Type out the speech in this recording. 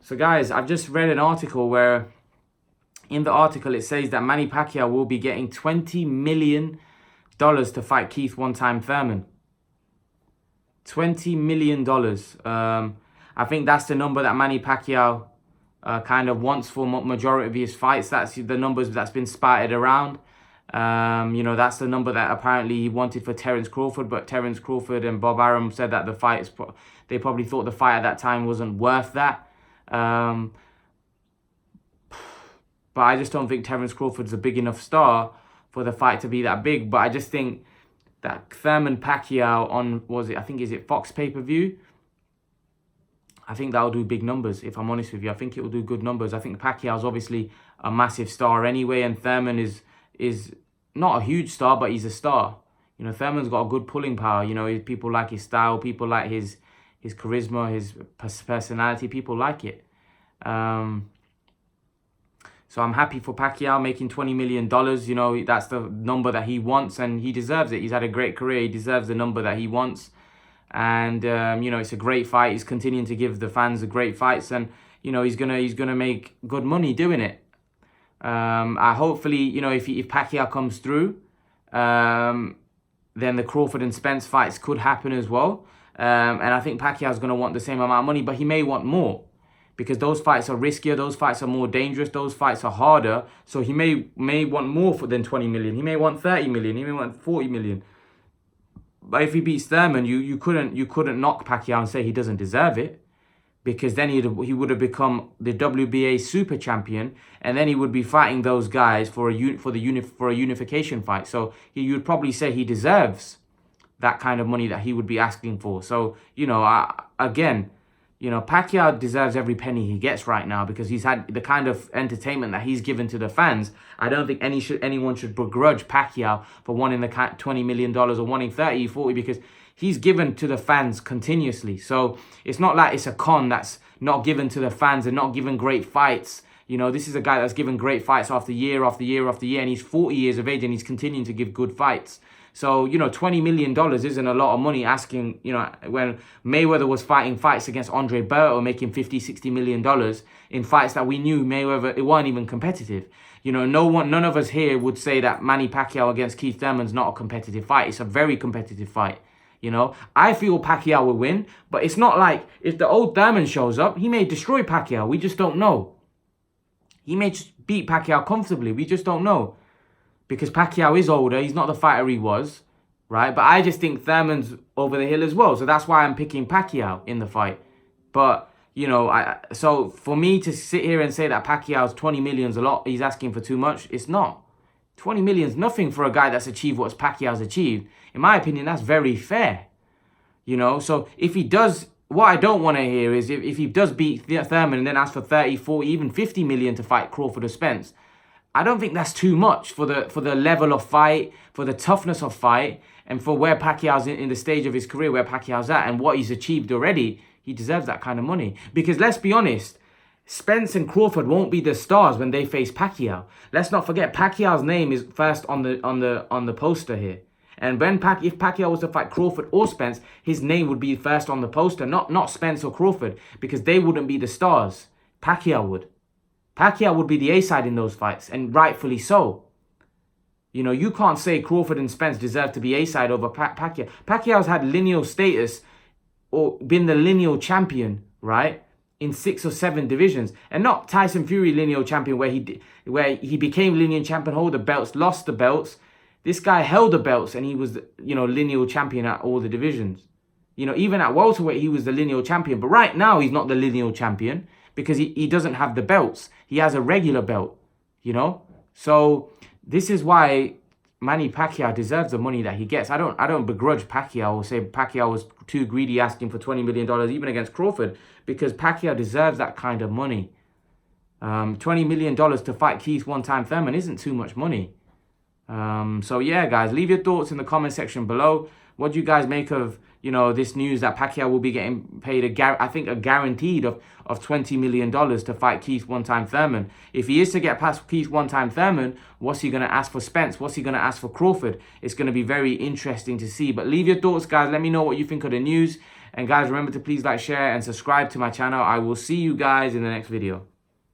So guys, I've just read an article where in the article it says that Manny Pacquiao will be getting $20 million to fight Keith one-time Thurman. $20 million. I think that's the number that Manny Pacquiao kind of wants for majority of his fights. That's the numbers that's been spouted around. You know, that's the number that apparently he wanted for Terence Crawford, but Terence Crawford and Bob Arum said that the fight is, they probably thought the fight at that time wasn't worth that. But I just don't think Terence Crawford's a big enough star for the fight to be that big. But I just think that Thurman Pacquiao on, I think, is it Fox pay-per-view? I think that'll do big numbers, if I'm honest with you. I think it will do good numbers. I think Pacquiao's obviously a massive star anyway, and Thurman is not a huge star, but he's a star. You know, Thurman's got a good pulling power. You know, people like his style, people like his charisma, his personality. People like it. So I'm happy for Pacquiao making $20 million. You know, that's the number that he wants, and he deserves it. He's had a great career. He deserves the number that he wants. And, you know, it's a great fight. He's continuing to give the fans the great fights. And, you know, he's gonna make good money doing it. Hopefully, you know, if Pacquiao comes through, then the Crawford and Spence fights could happen as well. And I think Pacquiao's going to want the same amount of money, but he may want more. Because those fights are riskier, those fights are more dangerous, those fights are harder. So he may want more than 20 million. He may want 30 million. He may want 40 million. But if he beats Thurman, you couldn't knock Pacquiao and say he doesn't deserve it, because then he would have become the WBA super champion, and then he would be fighting those guys for a unification fight. So you'd probably say he deserves that kind of money that he would be asking for. So, you know, again, you know, Pacquiao deserves every penny he gets right now, because he's had the kind of entertainment that he's given to the fans. I don't think anyone should begrudge Pacquiao for wanting the $20 million or wanting 30, 40, because he's given to the fans continuously. So it's not like it's a con that's not given to the fans and not given great fights. You know, this is a guy that's given great fights after year after year after year, and he's 40 years of age and he's continuing to give good fights. So, you know, $20 million isn't a lot of money asking, you know, when Mayweather was fighting fights against Andre Berto, making $50, $60 million in fights that we knew Mayweather, it weren't even competitive. You know, none of us here would say that Manny Pacquiao against Keith Thurman's not a competitive fight. It's a very competitive fight. You know, I feel Pacquiao will win, but it's not like if the old Thurman shows up, he may destroy Pacquiao. We just don't know. He may just beat Pacquiao comfortably. We just don't know. Because Pacquiao is older. He's not the fighter he was, right? But I just think Thurman's over the hill as well. So that's why I'm picking Pacquiao in the fight. But, you know, so for me to sit here and say that Pacquiao's 20 million's a lot, he's asking for too much, it's not. 20 million's nothing for a guy that's achieved what Pacquiao's achieved. In my opinion, that's very fair. You know, so if he does, what I don't want to hear is if he does beat Thurman and then asks for 30, 40, even 50 million to fight Crawford or Spence, I don't think that's too much for the level of fight, for the toughness of fight, and for where Pacquiao's in the stage of his career, where Pacquiao's at, and what he's achieved already. He deserves that kind of money. Because let's be honest, Spence and Crawford won't be the stars when they face Pacquiao. Let's not forget, Pacquiao's name is first on the poster here. And when if Pacquiao was to fight Crawford or Spence, his name would be first on the poster, not Spence or Crawford, because they wouldn't be the stars. Pacquiao would. Pacquiao would be the A-side in those fights, and rightfully so. You know, you can't say Crawford and Spence deserve to be A-side over Pacquiao. Pacquiao's had lineal status, or been the lineal champion, right, in 6 or 7 divisions, and not Tyson Fury lineal champion where he became lineal champion, hold the belts, lost the belts. This guy held the belts, and he was, you know, lineal champion at all the divisions. You know, even at welterweight, he was the lineal champion. But right now, he's not the lineal champion because he doesn't have the belts. He has a regular belt, you know. So this is why Manny Pacquiao deserves the money that he gets. I don't begrudge Pacquiao or say Pacquiao was too greedy asking for $20 million even against Crawford, because Pacquiao deserves that kind of money. $20 million to fight Keith one-time Thurman isn't too much money. So yeah, guys, leave your thoughts in the comment section below. What do you guys make of, you know, this news that Pacquiao will be getting paid I think a guaranteed of $20 million to fight Keith one-time Thurman? If he is to get past Keith one-time Thurman, what's he going to ask for Spence? What's he going to ask for Crawford? It's going to be very interesting to see. But leave your thoughts, guys. Let me know what you think of the news. And guys, remember to please like, share, and subscribe to my channel. I will see you guys in the next video.